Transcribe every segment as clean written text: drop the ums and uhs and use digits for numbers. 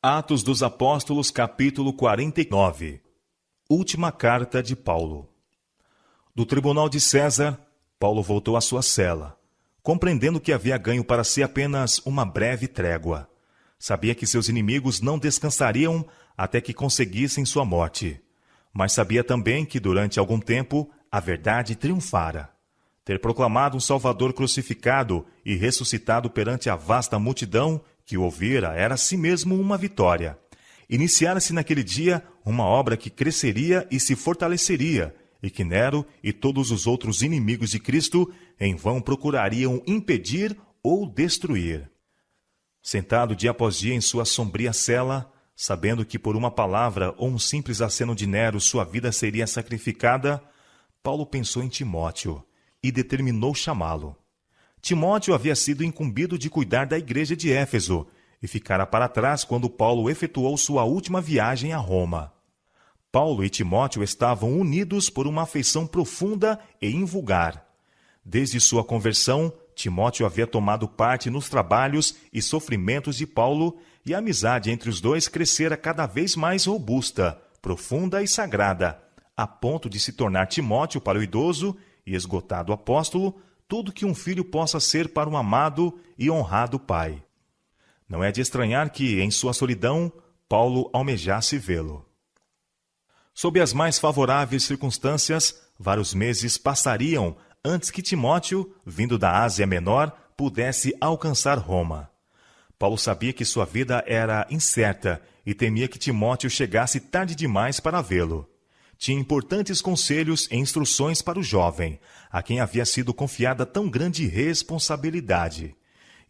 Atos dos Apóstolos, capítulo 49. Última carta de Paulo. Do tribunal de César, Paulo voltou à sua cela, compreendendo que havia ganho para si apenas uma breve trégua. Sabia que seus inimigos não descansariam até que conseguissem sua morte. Mas sabia também que, durante algum tempo, a verdade triunfara. Ter proclamado um Salvador crucificado e ressuscitado perante a vasta multidão que o ouvira era a si mesmo uma vitória. Iniciara-se naquele dia uma obra que cresceria e se fortaleceria, e que Nero e todos os outros inimigos de Cristo em vão procurariam impedir ou destruir. Sentado dia após dia em sua sombria cela, sabendo que por uma palavra ou um simples aceno de Nero sua vida seria sacrificada, Paulo pensou em Timóteo e determinou chamá-lo. Timóteo havia sido incumbido de cuidar da igreja de Éfeso e ficara para trás quando Paulo efetuou sua última viagem a Roma. Paulo e Timóteo estavam unidos por uma afeição profunda e invulgar. Desde sua conversão, Timóteo havia tomado parte nos trabalhos e sofrimentos de Paulo, e a amizade entre os dois crescera cada vez mais robusta, profunda e sagrada, a ponto de se tornar Timóteo para o idoso e esgotado apóstolo tudo que um filho possa ser para um amado e honrado pai. Não é de estranhar que, em sua solidão, Paulo almejasse vê-lo. Sob as mais favoráveis circunstâncias, vários meses passariam antes que Timóteo, vindo da Ásia Menor, pudesse alcançar Roma. Paulo sabia que sua vida era incerta e temia que Timóteo chegasse tarde demais para vê-lo. Tinha importantes conselhos e instruções para o jovem, a quem havia sido confiada tão grande responsabilidade.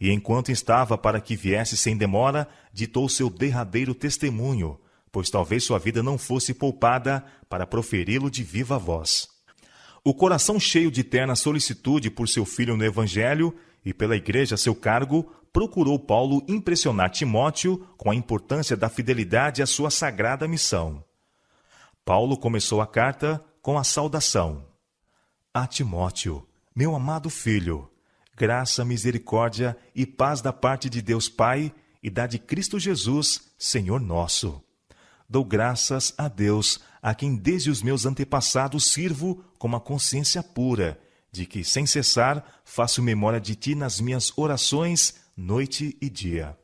E enquanto estava para que viesse sem demora, ditou seu derradeiro testemunho, pois talvez sua vida não fosse poupada para proferi-lo de viva voz. O coração cheio de terna solicitude por seu filho no Evangelho e pela igreja a seu cargo, procurou Paulo impressionar Timóteo com a importância da fidelidade à sua sagrada missão. Paulo começou a carta com a saudação. A Timóteo, meu amado filho, graça, misericórdia e paz da parte de Deus Pai e da de Cristo Jesus, Senhor nosso. Dou graças a Deus, a quem desde os meus antepassados sirvo com uma consciência pura, de que, sem cessar, faço memória de ti nas minhas orações, noite e dia.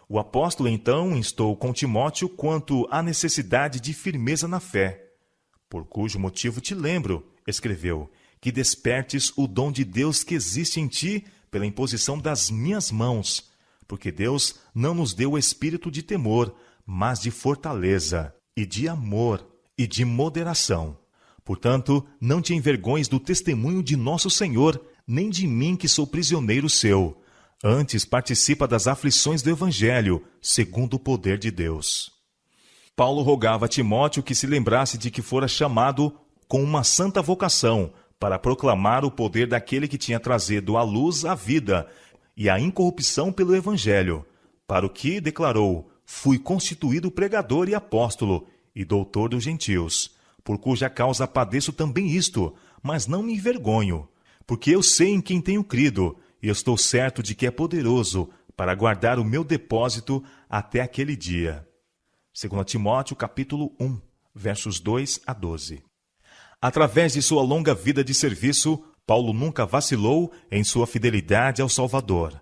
O apóstolo, então, instou com Timóteo quanto à necessidade de firmeza na fé. Por cujo motivo te lembro, escreveu, que despertes o dom de Deus que existe em ti pela imposição das minhas mãos, porque Deus não nos deu o espírito de temor, mas de fortaleza, e de amor, e de moderação. Portanto, não te envergonhes do testemunho de nosso Senhor, nem de mim que sou prisioneiro seu. Antes participa das aflições do Evangelho, segundo o poder de Deus. Paulo rogava a Timóteo que se lembrasse de que fora chamado com uma santa vocação para proclamar o poder daquele que tinha trazido à luz a vida e a incorrupção pelo Evangelho, para o que, declarou, fui constituído pregador e apóstolo e doutor dos gentios, por cuja causa padeço também isto, mas não me envergonho, porque eu sei em quem tenho crido, e estou certo de que é poderoso para guardar o meu depósito até aquele dia. 2 Timóteo, capítulo 1, versos 2 a 12. Através de sua longa vida de serviço, Paulo nunca vacilou em sua fidelidade ao Salvador.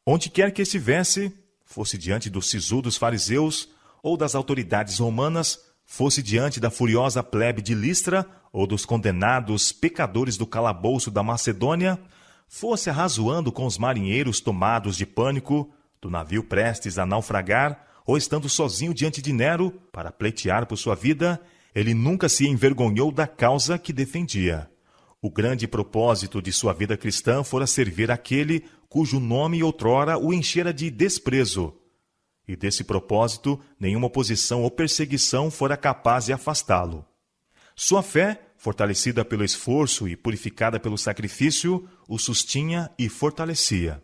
Onde quer que estivesse, fosse diante dos sisudos fariseus ou das autoridades romanas, fosse diante da furiosa plebe de Listra ou dos condenados pecadores do calabouço da Macedônia, fosse arrazoando com os marinheiros tomados de pânico, do navio prestes a naufragar, ou estando sozinho diante de Nero para pleitear por sua vida, ele nunca se envergonhou da causa que defendia. O grande propósito de sua vida cristã fora servir aquele cujo nome outrora o enchera de desprezo. E desse propósito, nenhuma oposição ou perseguição fora capaz de afastá-lo. Sua fé, fortalecida pelo esforço e purificada pelo sacrifício, o sustinha e fortalecia.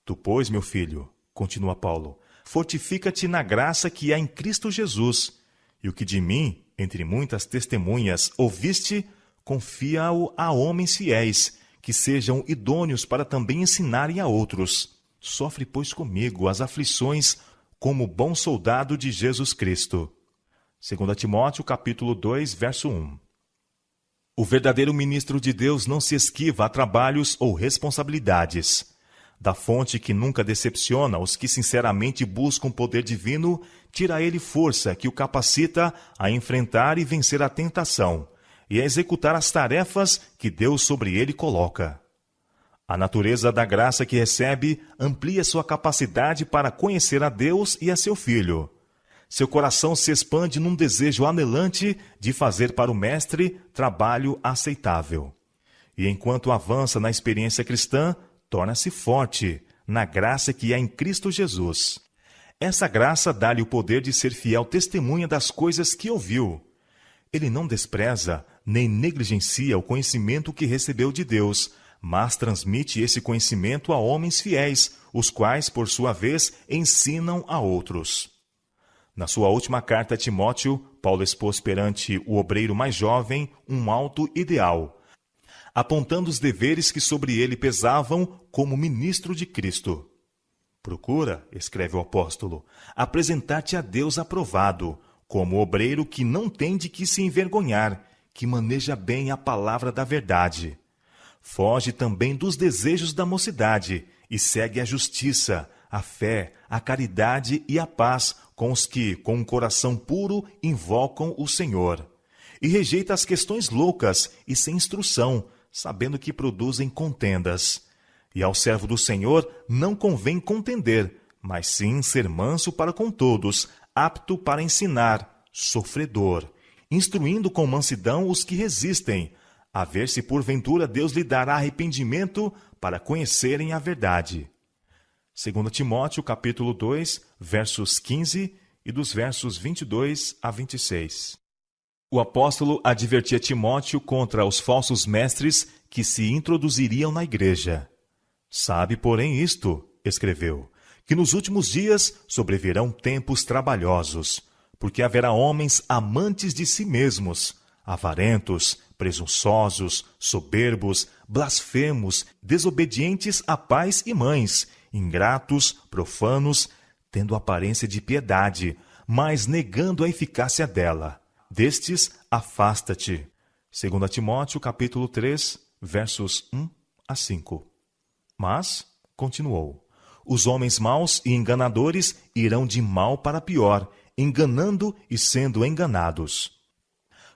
Tu, pois, meu filho, continua Paulo, fortifica-te na graça que há em Cristo Jesus, e o que de mim, entre muitas testemunhas, ouviste, confia-o a homens fiéis, que sejam idôneos para também ensinarem a outros. Sofre, pois, comigo as aflições como bom soldado de Jesus Cristo. 2 Timóteo, capítulo 2, verso 1. O verdadeiro ministro de Deus não se esquiva a trabalhos ou responsabilidades. Da fonte que nunca decepciona os que sinceramente buscam o poder divino, tira a ele força que o capacita a enfrentar e vencer a tentação e a executar as tarefas que Deus sobre ele coloca. A natureza da graça que recebe amplia sua capacidade para conhecer a Deus e a seu Filho. Seu coração se expande num desejo anelante de fazer para o Mestre trabalho aceitável. E enquanto avança na experiência cristã, torna-se forte na graça que há em Cristo Jesus. Essa graça dá-lhe o poder de ser fiel testemunha das coisas que ouviu. Ele não despreza nem negligencia o conhecimento que recebeu de Deus, mas transmite esse conhecimento a homens fiéis, os quais, por sua vez, ensinam a outros. Na sua última carta a Timóteo, Paulo expôs perante o obreiro mais jovem um alto ideal, apontando os deveres que sobre ele pesavam como ministro de Cristo. Procura, escreve o apóstolo, apresentar-te a Deus aprovado, como obreiro que não tem de que se envergonhar, que maneja bem a palavra da verdade. Foge também dos desejos da mocidade e segue a justiça, a fé, a caridade e a paz com os que, com um coração puro, invocam o Senhor. E rejeita as questões loucas e sem instrução, sabendo que produzem contendas. E ao servo do Senhor não convém contender, mas sim ser manso para com todos, apto para ensinar, sofredor, instruindo com mansidão os que resistem, a ver se porventura Deus lhe dará arrependimento para conhecerem a verdade. 2 Timóteo, capítulo 2, versos 15 e dos versos 22 a 26. O apóstolo advertia Timóteo contra os falsos mestres que se introduziriam na igreja. Sabe, porém, isto, escreveu, que nos últimos dias sobrevirão tempos trabalhosos, porque haverá homens amantes de si mesmos, avarentos, presunçosos, soberbos, blasfemos, desobedientes a pais e mães, ingratos, profanos, tendo aparência de piedade, mas negando a eficácia dela. Destes, afasta-te. 2 Timóteo, capítulo 3, versos 1 a 5. Mas, continuou, os homens maus e enganadores irão de mal para pior, enganando e sendo enganados.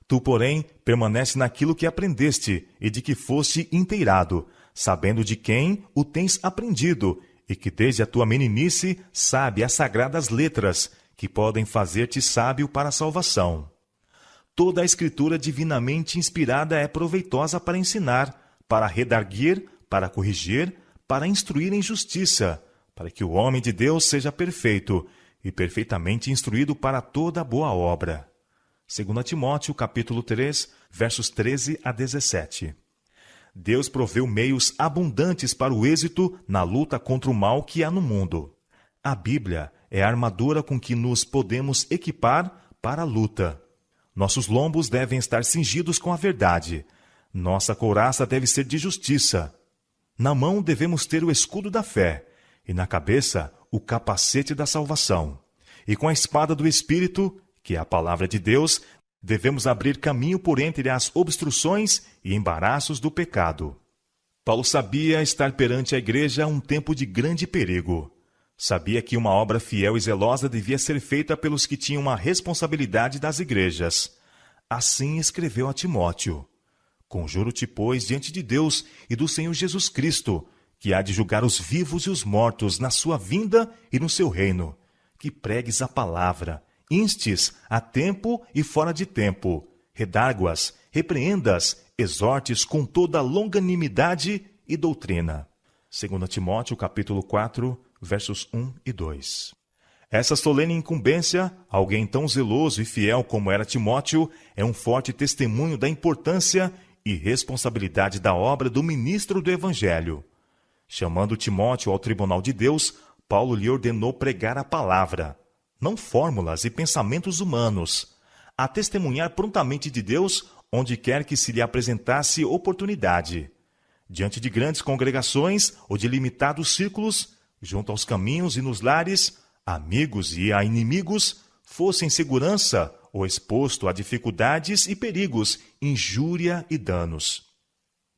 Tu, porém, permanece naquilo que aprendeste e de que foste inteirado, sabendo de quem o tens aprendido, e que desde a tua meninice sabe as sagradas letras, que podem fazer-te sábio para a salvação. Toda a Escritura divinamente inspirada é proveitosa para ensinar, para redarguir, para corrigir, para instruir em justiça, para que o homem de Deus seja perfeito e perfeitamente instruído para toda boa obra. 2 Timóteo, capítulo 3, versos 13 a 17. Deus proveu meios abundantes para o êxito na luta contra o mal que há no mundo. A Bíblia é a armadura com que nos podemos equipar para a luta. Nossos lombos devem estar cingidos com a verdade. Nossa couraça deve ser de justiça. Na mão devemos ter o escudo da fé, e na cabeça o capacete da salvação. E com a espada do Espírito, que é a palavra de Deus, devemos abrir caminho por entre as obstruções e embaraços do pecado. Paulo sabia estar perante a igreja um tempo de grande perigo. Sabia que uma obra fiel e zelosa devia ser feita pelos que tinham a responsabilidade das igrejas. Assim escreveu a Timóteo: Conjuro-te, pois, diante de Deus e do Senhor Jesus Cristo, que há de julgar os vivos e os mortos na sua vinda e no seu reino, que pregues a palavra, instes a tempo e fora de tempo, redargue-as, repreendas, exortes com toda longanimidade e doutrina. 2 Timóteo, capítulo 4, versos 1 e 2. Essa solene incumbência, alguém tão zeloso e fiel como era Timóteo, é um forte testemunho da importância e responsabilidade da obra do ministro do Evangelho. Chamando Timóteo ao tribunal de Deus, Paulo lhe ordenou pregar a palavra, não fórmulas e pensamentos humanos, a testemunhar prontamente de Deus onde quer que se lhe apresentasse oportunidade, diante de grandes congregações ou de limitados círculos, junto aos caminhos e nos lares, a amigos e a inimigos, fosse em segurança ou exposto a dificuldades e perigos, injúria e danos.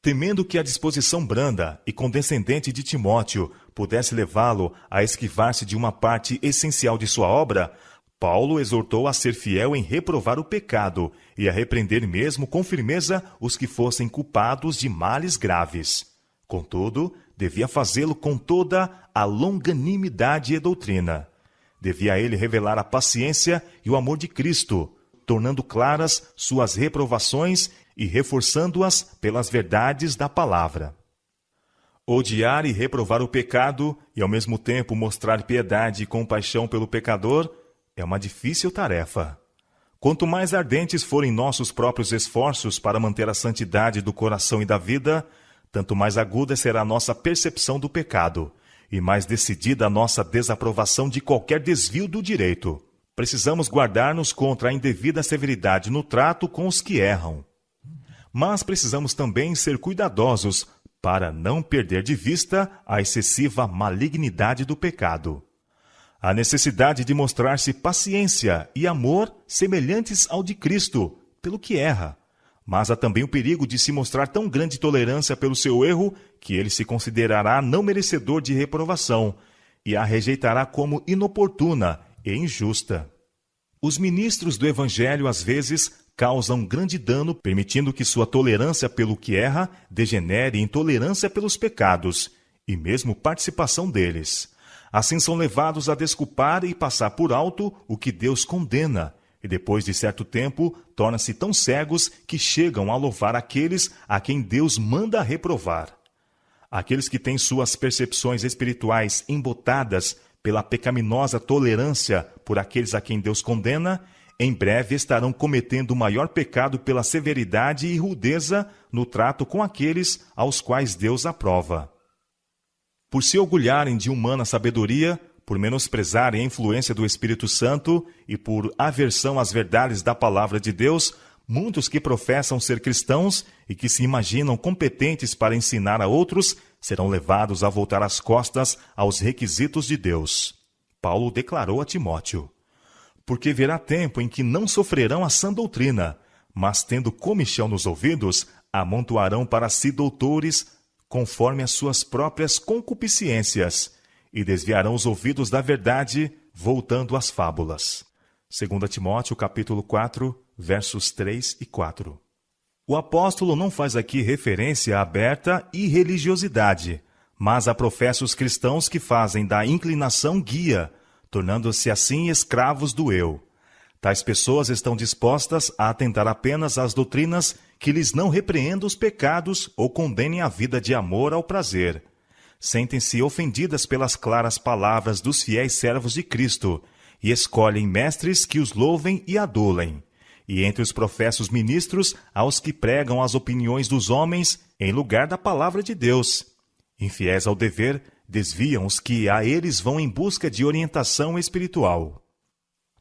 Temendo que a disposição branda e condescendente de Timóteo pudesse levá-lo a esquivar-se de uma parte essencial de sua obra, Paulo exortou a ser fiel em reprovar o pecado e a repreender mesmo com firmeza os que fossem culpados de males graves. Contudo, devia fazê-lo com toda a longanimidade e doutrina. Devia ele revelar a paciência e o amor de Cristo, tornando claras suas reprovações e reforçando-as pelas verdades da palavra. Odiar e reprovar o pecado e, ao mesmo tempo, mostrar piedade e compaixão pelo pecador é uma difícil tarefa. Quanto mais ardentes forem nossos próprios esforços para manter a santidade do coração e da vida, tanto mais aguda será a nossa percepção do pecado e mais decidida a nossa desaprovação de qualquer desvio do direito. Precisamos guardar-nos contra a indevida severidade no trato com os que erram. Mas precisamos também ser cuidadosos para não perder de vista a excessiva malignidade do pecado. A necessidade de mostrar-se paciência e amor semelhantes ao de Cristo, pelo que erra. Mas há também o perigo de se mostrar tão grande tolerância pelo seu erro que ele se considerará não merecedor de reprovação e a rejeitará como inoportuna e injusta. Os ministros do Evangelho, às vezes, causam grande dano, permitindo que sua tolerância pelo que erra degenere em intolerância pelos pecados e mesmo participação deles. Assim são levados a desculpar e passar por alto o que Deus condena, e depois de certo tempo tornam-se tão cegos que chegam a louvar aqueles a quem Deus manda reprovar. Aqueles que têm suas percepções espirituais embotadas pela pecaminosa tolerância por aqueles a quem Deus condena, em breve estarão cometendo o maior pecado pela severidade e rudeza no trato com aqueles aos quais Deus aprova. Por se orgulharem de humana sabedoria, por menosprezarem a influência do Espírito Santo e por aversão às verdades da palavra de Deus, muitos que professam ser cristãos e que se imaginam competentes para ensinar a outros serão levados a voltar as costas aos requisitos de Deus. Paulo declarou a Timóteo: porque virá tempo em que não sofrerão a sã doutrina, mas tendo comichão nos ouvidos, amontoarão para si doutores conforme as suas próprias concupiscências, e desviarão os ouvidos da verdade, voltando às fábulas. 2 Timóteo, capítulo 4, versos 3 e 4. O apóstolo não faz aqui referência à aberta irreligiosidade, mas a professos cristãos que fazem da inclinação guia, tornando-se assim escravos do eu. Tais pessoas estão dispostas a atentar apenas às doutrinas que lhes não repreendam os pecados ou condenem a vida de amor ao prazer. Sentem-se ofendidas pelas claras palavras dos fiéis servos de Cristo e escolhem mestres que os louvem e adulem. E entre os professos ministros, há os que pregam as opiniões dos homens em lugar da palavra de Deus. Infiéis ao dever, desviam os que a eles vão em busca de orientação espiritual.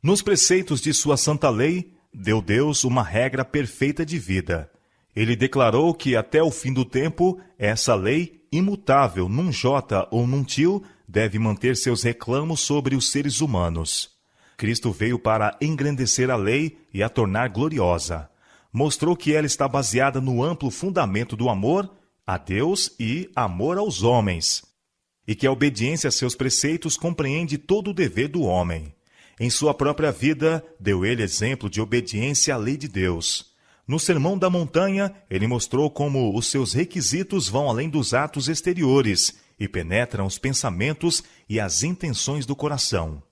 Nos preceitos de sua santa lei, deu Deus uma regra perfeita de vida. Ele declarou que até o fim do tempo, essa lei, imutável num jota ou num til, deve manter seus reclamos sobre os seres humanos. Cristo veio para engrandecer a lei e a tornar gloriosa. Mostrou que ela está baseada no amplo fundamento do amor a Deus e amor aos homens, e que a obediência a seus preceitos compreende todo o dever do homem. Em sua própria vida, deu ele exemplo de obediência à lei de Deus. No Sermão da Montanha, ele mostrou como os seus requisitos vão além dos atos exteriores e penetram os pensamentos e as intenções do coração.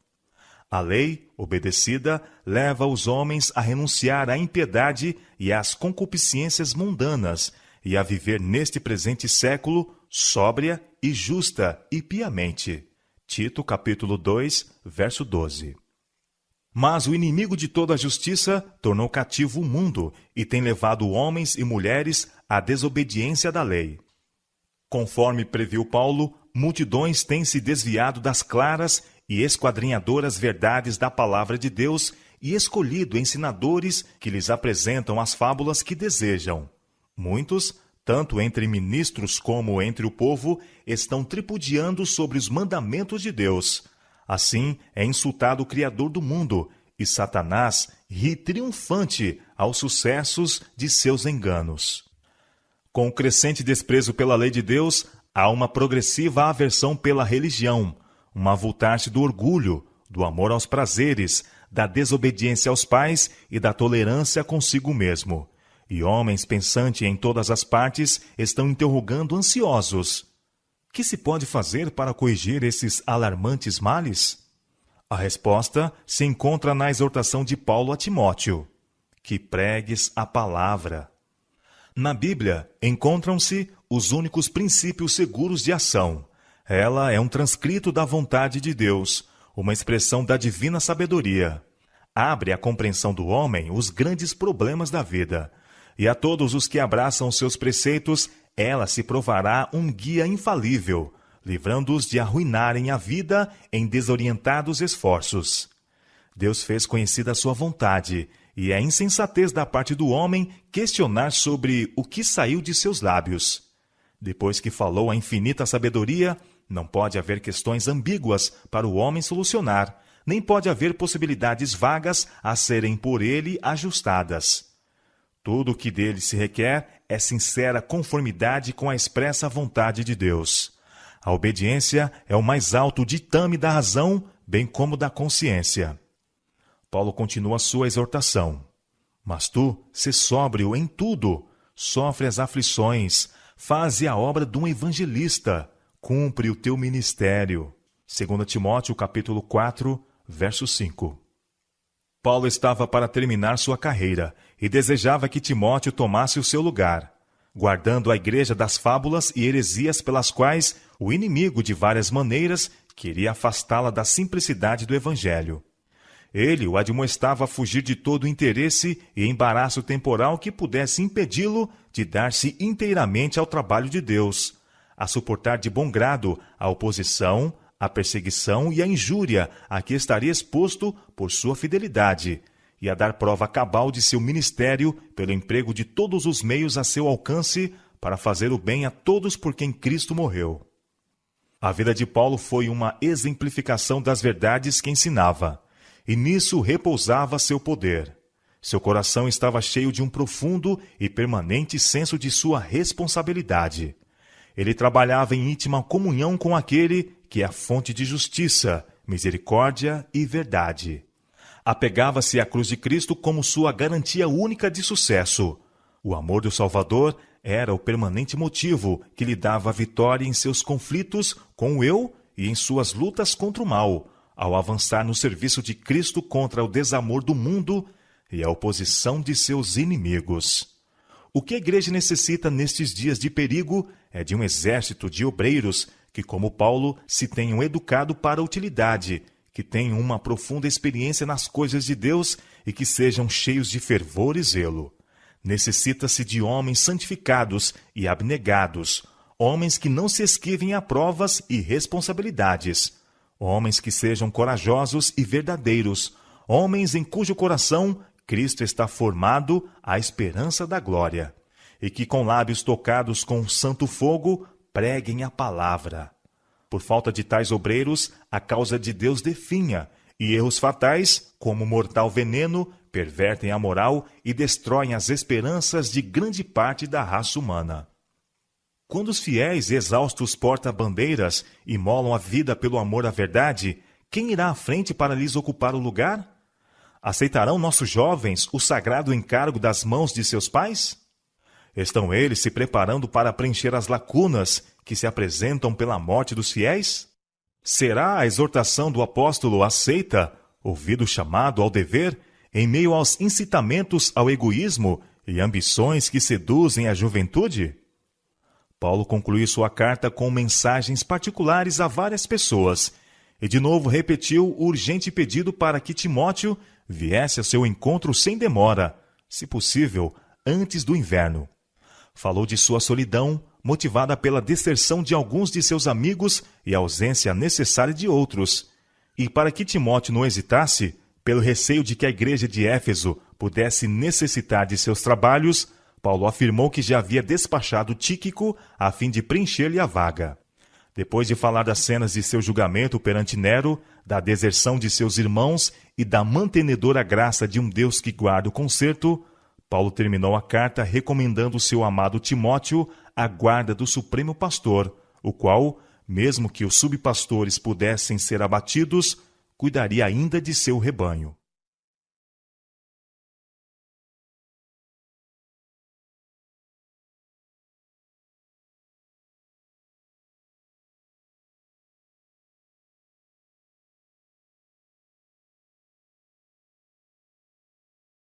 A lei, obedecida, leva os homens a renunciar à impiedade e às concupiscências mundanas e a viver neste presente século sóbria e justa e piamente. Tito, capítulo 2, verso 12. Mas o inimigo de toda a justiça tornou cativo o mundo e tem levado homens e mulheres à desobediência da lei. Conforme previu Paulo, multidões têm se desviado das claras e esquadrinhadoras verdades da palavra de Deus e escolhido ensinadores que lhes apresentam as fábulas que desejam. Muitos, tanto entre ministros como entre o povo, estão tripudiando sobre os mandamentos de Deus. Assim é insultado o Criador do mundo, e Satanás ri triunfante aos sucessos de seus enganos. Com o crescente desprezo pela lei de Deus, há uma progressiva aversão pela religião, um avultar-se do orgulho, do amor aos prazeres, da desobediência aos pais e da tolerância consigo mesmo. E homens pensantes em todas as partes estão interrogando ansiosos: que se pode fazer para corrigir esses alarmantes males? A resposta se encontra na exortação de Paulo a Timóteo: que pregues a palavra. Na Bíblia encontram-se os únicos princípios seguros de ação. Ela é um transcrito da vontade de Deus, uma expressão da divina sabedoria. Abre à compreensão do homem os grandes problemas da vida, e a todos os que abraçam seus preceitos, ela se provará um guia infalível, livrando-os de arruinarem a vida em desorientados esforços. Deus fez conhecida a sua vontade, e é insensatez da parte do homem questionar sobre o que saiu de seus lábios. Depois que falou a infinita sabedoria, não pode haver questões ambíguas para o homem solucionar, nem pode haver possibilidades vagas a serem por ele ajustadas. Tudo o que dele se requer é sincera conformidade com a expressa vontade de Deus. A obediência é o mais alto ditame da razão, bem como da consciência. Paulo continua sua exortação: mas tu, sê sóbrio em tudo, sofre as aflições, faze a obra de um evangelista, cumpre o teu ministério. 2 Timóteo, capítulo 4, verso 5. Paulo estava para terminar sua carreira e desejava que Timóteo tomasse o seu lugar, guardando a igreja das fábulas e heresias pelas quais o inimigo, de várias maneiras, queria afastá-la da simplicidade do evangelho. Ele o admoestava a fugir de todo interesse e embaraço temporal que pudesse impedi-lo de dar-se inteiramente ao trabalho de Deus, a suportar de bom grado a oposição, a perseguição e a injúria a que estaria exposto por sua fidelidade, e a dar prova cabal de seu ministério pelo emprego de todos os meios a seu alcance para fazer o bem a todos por quem Cristo morreu. A vida de Paulo foi uma exemplificação das verdades que ensinava, e nisso repousava seu poder. Seu coração estava cheio de um profundo e permanente senso de sua responsabilidade. Ele trabalhava em íntima comunhão com aquele que é a fonte de justiça, misericórdia e verdade. Apegava-se à cruz de Cristo como sua garantia única de sucesso. O amor do Salvador era o permanente motivo que lhe dava a vitória em seus conflitos com o eu e em suas lutas contra o mal, ao avançar no serviço de Cristo contra o desamor do mundo e a oposição de seus inimigos. O que a igreja necessita nestes dias de perigo é de um exército de obreiros que, como Paulo, se tenham educado para a utilidade, que tenham uma profunda experiência nas coisas de Deus e que sejam cheios de fervor e zelo. Necessita-se de homens santificados e abnegados, homens que não se esquivem a provas e responsabilidades, homens que sejam corajosos e verdadeiros, homens em cujo coração Cristo está formado à esperança da glória, e que com lábios tocados com santo fogo preguem a palavra. Por falta de tais obreiros, a causa de Deus definha, e erros fatais, como mortal veneno, pervertem a moral e destroem as esperanças de grande parte da raça humana. Quando os fiéis exaustos porta-bandeiras imolam a vida pelo amor à verdade, quem irá à frente para lhes ocupar o lugar? Aceitarão nossos jovens o sagrado encargo das mãos de seus pais? Estão eles se preparando para preencher as lacunas que se apresentam pela morte dos fiéis? Será a exortação do apóstolo aceita, ouvido o chamado ao dever, em meio aos incitamentos ao egoísmo e ambições que seduzem a juventude? Paulo concluiu sua carta com mensagens particulares a várias pessoas, e de novo repetiu o urgente pedido para que Timóteo viesse a seu encontro sem demora, se possível, antes do inverno. Falou de sua solidão, motivada pela deserção de alguns de seus amigos e a ausência necessária de outros. E para que Timóteo não hesitasse, pelo receio de que a igreja de Éfeso pudesse necessitar de seus trabalhos, Paulo afirmou que já havia despachado Tíquico a fim de preencher-lhe a vaga. Depois de falar das cenas de seu julgamento perante Nero, da deserção de seus irmãos e da mantenedora graça de um Deus que guarda o conserto, Paulo terminou a carta recomendando seu amado Timóteo à guarda do Supremo Pastor, o qual, mesmo que os subpastores pudessem ser abatidos, cuidaria ainda de seu rebanho.